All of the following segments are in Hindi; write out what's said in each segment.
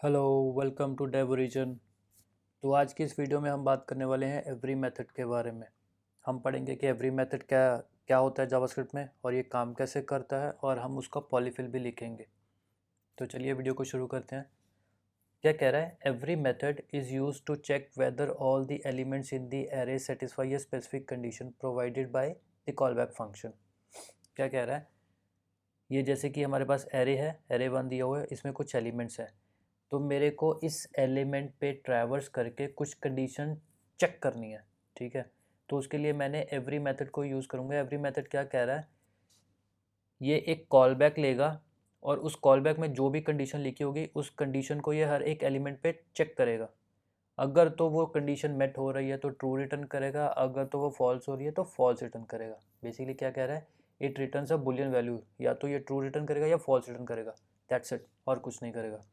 Hello, welcome to Dev Origin. तो आज की इस वीडियो में हम बात करने वाले हैं एवरी मेथड के बारे में। हम पढ़ेंगे कि एवरी मेथड क्या क्या होता है जावास्क्रिप्ट में और ये काम कैसे करता है, और हम उसका पॉलीफिल भी लिखेंगे। तो चलिए वीडियो को शुरू करते हैं। क्या कह रहा है? Every method is use to check whether all the elements in the array satisfy a specific condition provided by the callback function. क्या कह रहा है? ये जैसे कि हमारे पास एरे है, एरे वन दिया हुआ है, इसमें कुछ एलिमेंट्स हैं। तो मेरे को इस एलिमेंट पे ट्रैवर्स करके कुछ कंडीशन चेक करनी है। ठीक है, तो उसके लिए मैंने एवरी मेथड को यूज़ करूँगा। एवरी मेथड क्या कह रहा है? ये एक कॉल बैक लेगा और उस कॉल बैक में जो भी कंडीशन लिखी होगी उस कंडीशन को ये हर एक एलिमेंट पे चेक करेगा। अगर तो वो कंडीशन मेट हो रही है तो ट्रू रिटर्न करेगा, अगर तो वो फॉल्स हो रही है तो फॉल्स रिटर्न करेगा। बेसिकली क्या कह रहा है? It returns a Boolean value, या तो ये ट्रू रिटर्न करेगा या फॉल्स रिटर्न करेगा। दैट्स इट, और कुछ नहीं करेगा।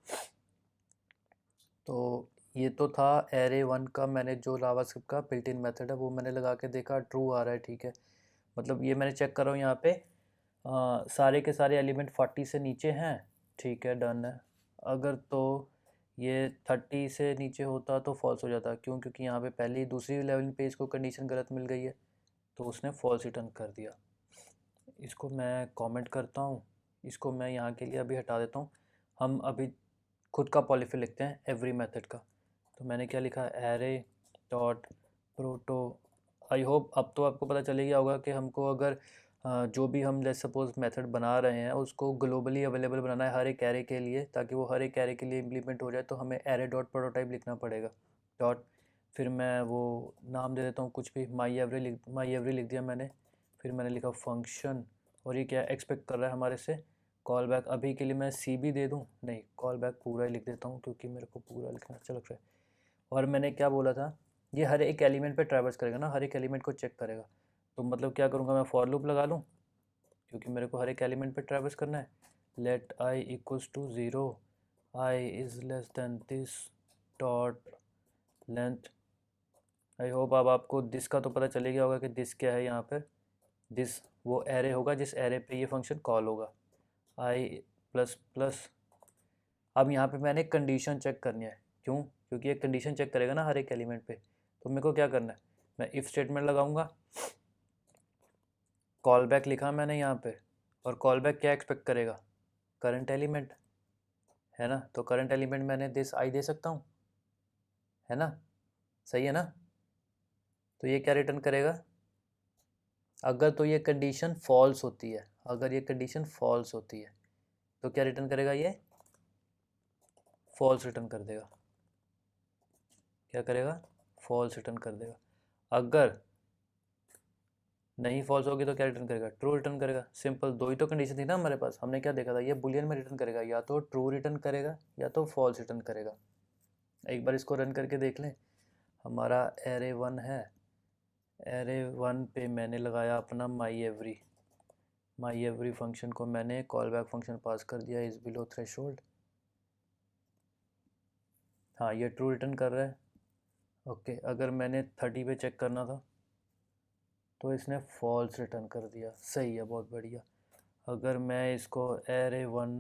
तो ये तो था एरे वन का। मैंने जो जावास्क्रिप्ट का बिल्ट इन मेथड है वो मैंने लगा के देखा, ट्रू आ रहा है। ठीक है, मतलब ये मैंने चेक कर रहा हूँ यहाँ पे। सारे के सारे एलिमेंट 40 से नीचे हैं। ठीक है, डन है। अगर तो ये 30 से नीचे होता तो फॉल्स हो जाता। क्यों? क्योंकि यहाँ पे पहले ही दूसरी लेवल पे इसको कंडीशन गलत मिल गई है, तो उसने फॉल्स रिटर्न कर दिया। इसको मैं कमेंट करता हूँ, इसको मैं यहाँ के लिए अभी हटा देता हूँ। हम अभी खुद का पॉलीफिल लिखते हैं एवरी मेथड का। तो मैंने क्या लिखा? Array dot proto. आई होप अब तो आपको पता चल ही गया होगा कि हमको अगर जो भी हम लेट्स सपोज मेथड बना रहे हैं उसको ग्लोबली अवेलेबल बनाना है हर एक एरे के लिए, ताकि वो हर एक एरे के लिए इम्प्लीमेंट हो जाए, तो हमें एरे डॉट प्रोटोटाइप लिखना पड़ेगा। डॉट, फिर मैं वो नाम दे देता हूँ कुछ भी, माई एवरी लिख दिया मैंने। फिर मैंने लिखा फंक्शन, और ये क्या एक्सपेक्ट कर रहा है हमारे से? Call back. अभी के लिए मैं सी भी दे दूँ? नहीं, कॉल बैक पूरा ही लिख देता हूँ क्योंकि मेरे को पूरा लिखना अच्छा लग रहा है। और मैंने क्या बोला था? ये हर एक एलिमेंट पे ट्रैवर्स करेगा ना, हर एक एलिमेंट को चेक करेगा। तो मतलब क्या करूँगा मैं? फॉर लूप लगा लूँ, क्योंकि मेरे को हर एक एलिमेंट पे ट्रैवर्स करना है। Let I equals to zero, I is less than this, dot length. I hope अब आपको दिस का तो पता चले गया होगा कि दिस क्या है यहाँ पर। दिस वो एरे होगा जिस एरे पे ये फंक्शन कॉल होगा, आई प्लस प्लस। अब यहाँ पे मैंने कंडीशन चेक करनी है। क्यों? क्योंकि ये कंडीशन चेक करेगा ना हर एक एलिमेंट पे। तो मेरे को क्या करना है? मैं इफ़ स्टेटमेंट लगाऊंगा। कॉल बैक लिखा मैंने यहाँ पे, और कॉल बैक क्या एक्सपेक्ट करेगा? करंट एलिमेंट है ना, तो करंट एलिमेंट मैंने दिस आई दे सकता हूँ, है ना? सही है ना? तो ये क्या रिटर्न करेगा? अगर तो ये कंडीशन फॉल्स होती है, अगर ये कंडीशन फॉल्स होती है तो क्या रिटर्न करेगा? ये फॉल्स रिटर्न कर देगा। क्या करेगा? फॉल्स रिटर्न कर देगा। अगर नहीं फॉल्स होगी तो क्या रिटर्न करेगा? ट्रू रिटर्न करेगा। सिंपल, दो ही तो कंडीशन थी ना हमारे पास। हमने क्या देखा था? ये बुलियन में रिटर्न करेगा, या तो ट्रू रिटर्न करेगा या तो फॉल्स रिटर्न करेगा। एक बार इसको रन करके देख लें। हमारा एरे वन है, एरे वन पे मैंने लगाया अपना माई एवरी फंक्शन को मैंने कॉल बैक फंक्शन पास कर दिया इज़ बिलो थ्रेशोल्ड। हाँ, ये ट्रू रिटर्न कर रहा है। ओके, अगर मैंने 30 पे चेक करना था तो इसने फॉल्स रिटर्न कर दिया। सही है, बहुत बढ़िया। अगर मैं इसको array one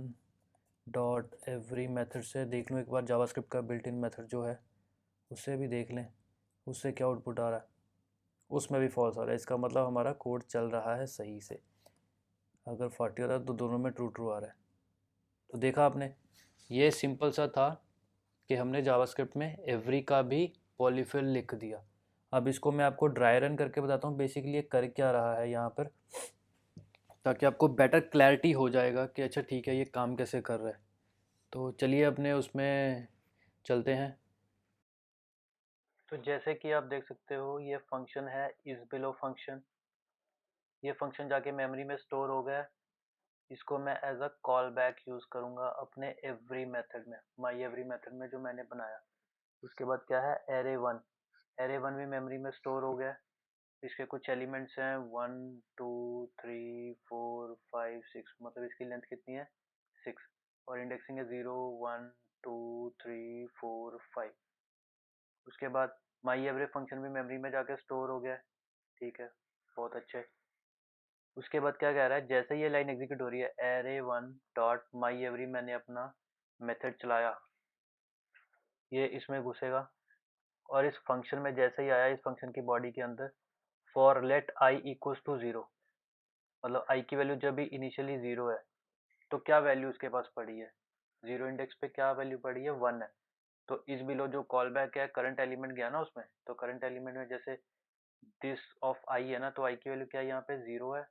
dot every method से देख लूँ एक बार, जावास्क्रिप्ट का बिल्ट इन मेथड जो है उससे भी देख लें, उससे क्या आउटपुट आ रहा है? उसमें भी फॉल्स आ रहा है। इसका मतलब हमारा कोड चल रहा है सही से। अगर 40 होता है तो दोनों में ट्रू ट्रू आ रहा है। तो देखा आपने, ये सिंपल सा था कि हमने जावास्क्रिप्ट में एवरी का भी पॉलीफिल लिख दिया। अब इसको मैं आपको ड्राई रन करके बताता हूँ बेसिकली ये कर क्या रहा है यहाँ पर, ताकि आपको बेटर क्लैरिटी हो जाएगा कि अच्छा ठीक है ये काम कैसे कर रहा है। तो चलिए अपने उसमें चलते हैं। तो जैसे कि आप देख सकते हो ये फंक्शन है इज बिलो फंक्शन। ये फंक्शन जाके मेमोरी में स्टोर हो गया। इसको मैं as a call back use करूँगा अपने एवरी मेथड में, माई एवरी मेथड में जो मैंने बनाया। उसके बाद क्या है? Array one. एरे वन भी मेमोरी में स्टोर हो गया। इसके कुछ एलिमेंट्स हैं 1 2 3 4 5 6, मतलब इसकी लेंथ कितनी है? 6। और इंडेक्सिंग है 0 1 2 3 4 5। उसके बाद माई एवरी फंक्शन भी मेमोरी में जाके स्टोर हो गया। ठीक है, बहुत अच्छे। उसके बाद क्या कह रहा है? जैसे ये लाइन एग्जीक्यूट हो रही है, एरे वन डॉट माई एवरी, मैंने अपना मेथड चलाया। ये इसमें घुसेगा और इस फंक्शन में जैसे ही आया इस फंक्शन की बॉडी के अंदर for let I equals to zero, मतलब आई की वैल्यू जब भी इनिशियली जीरो है तो क्या वैल्यू उसके पास पड़ी है, जीरो इंडेक्स पे क्या वैल्यू पड़ी है, 1 है। तो इस बिलो जो कॉल बैक है करंट एलिमेंट गया ना उसमें, तो करंट एलिमेंट में जैसे दिस ऑफ आई है ना, तो आई की वैल्यू क्या है यहाँ पे जीरो है।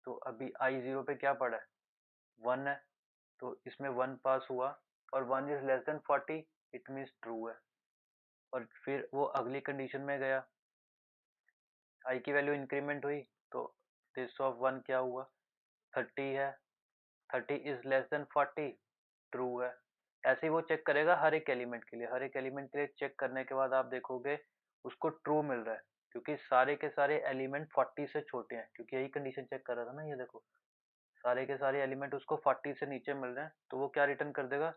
तो अभी आई जीरो पे क्या पड़ा है, 1 है। तो इसमें 1 पास हुआ और 1 is less then 40, it means true है। और फिर वो अगली कंडीशन में गया, आई की वैल्यू इंक्रीमेंट हुई तो दिस ऑफ 1 क्या हुआ, 30 है, 30 इज लेस देन 40, ट्रू है। ऐसे ही वो चेक करेगा हर एक एलिमेंट के लिए, हर एक एलिमेंट के लिए चेक करने के बाद आप देखोगे उसको ट्रू मिल रहा है, क्योंकि सारे के सारे एलिमेंट 40 से छोटे हैं, क्योंकि यही कंडीशन चेक कर रहा था ना। ये देखो सारे के सारे एलिमेंट उसको 40 से नीचे मिल रहे हैं, तो वो क्या रिटर्न कर देगा,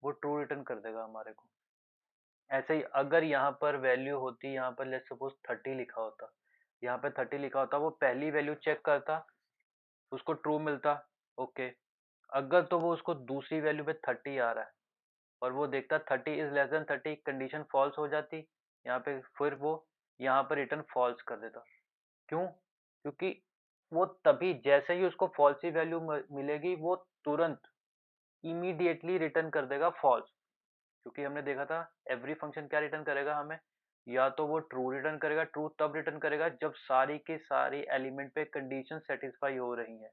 वो ट्रू रिटर्न कर देगा हमारे को। ऐसे ही अगर यहाँ पर वैल्यू होती, यहाँ पर लेट्स सपोज 30 लिखा होता, यहाँ पे 30 लिखा होता, वो पहली वैल्यू चेक करता, उसको ट्रू मिलता, ओके। अगर तो वो उसको दूसरी वैल्यू पे 30 आ रहा है और वो देखता 30 is less than 30, condition false हो जाती यहाँ पे, फिर वो यहाँ पर रिटर्न फॉल्स कर देता। क्यों, क्योंकि वो तभी जैसे ही उसको फॉल्स ही वैल्यू मिलेगी वो तुरंत इमीडिएटली रिटर्न कर देगा फॉल्स। क्योंकि हमने देखा था एवरी फंक्शन क्या रिटर्न करेगा हमें, या तो वो ट्रू रिटर्न करेगा, ट्रू तब रिटर्न करेगा जब सारी की सारी एलिमेंट पे कंडीशन सेटिस्फाई हो रही है।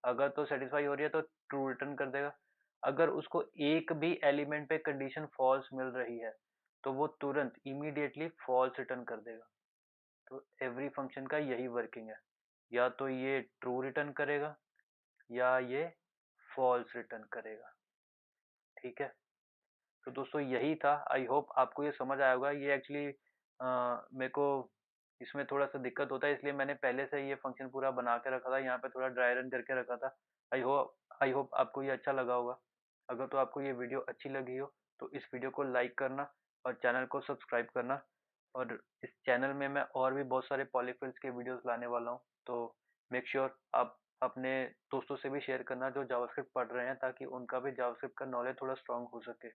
अगर तो सेटिस्फाई हो रही है तो ट्रू रिटर्न कर देगा। अगर उसको एक भी एलिमेंट पे कंडीशन फॉल्स मिल रही है तो वो तुरंत इमीडिएटली फॉल्स रिटर्न कर देगा। तो एवरी फंक्शन का यही वर्किंग है, या तो ये ट्रू रिटर्न करेगा या ये फॉल्स रिटर्न करेगा। ठीक है, तो दोस्तों यही था। आई होप आपको ये समझ आया होगा। ये एक्चुअली मेरे को इसमें थोड़ा सा दिक्कत होता है, इसलिए मैंने पहले से ये फंक्शन पूरा बना के रखा था, यहाँ पे थोड़ा ड्राई रन करके रखा था। आई होप आपको ये अच्छा लगा होगा। अगर तो आपको ये वीडियो अच्छी लगी हो तो इस वीडियो को लाइक करना और चैनल को सब्सक्राइब करना। और इस चैनल में मैं और भी बहुत सारे पॉलीफिल्स के वीडियोस लाने वाला हूँ, तो मेक श्योर आप अपने दोस्तों से भी शेयर करना जो जावास्क्रिप्ट पढ़ रहे हैं, ताकि उनका भी जावास्क्रिप्ट का नॉलेज थोड़ा स्ट्रांग हो सके।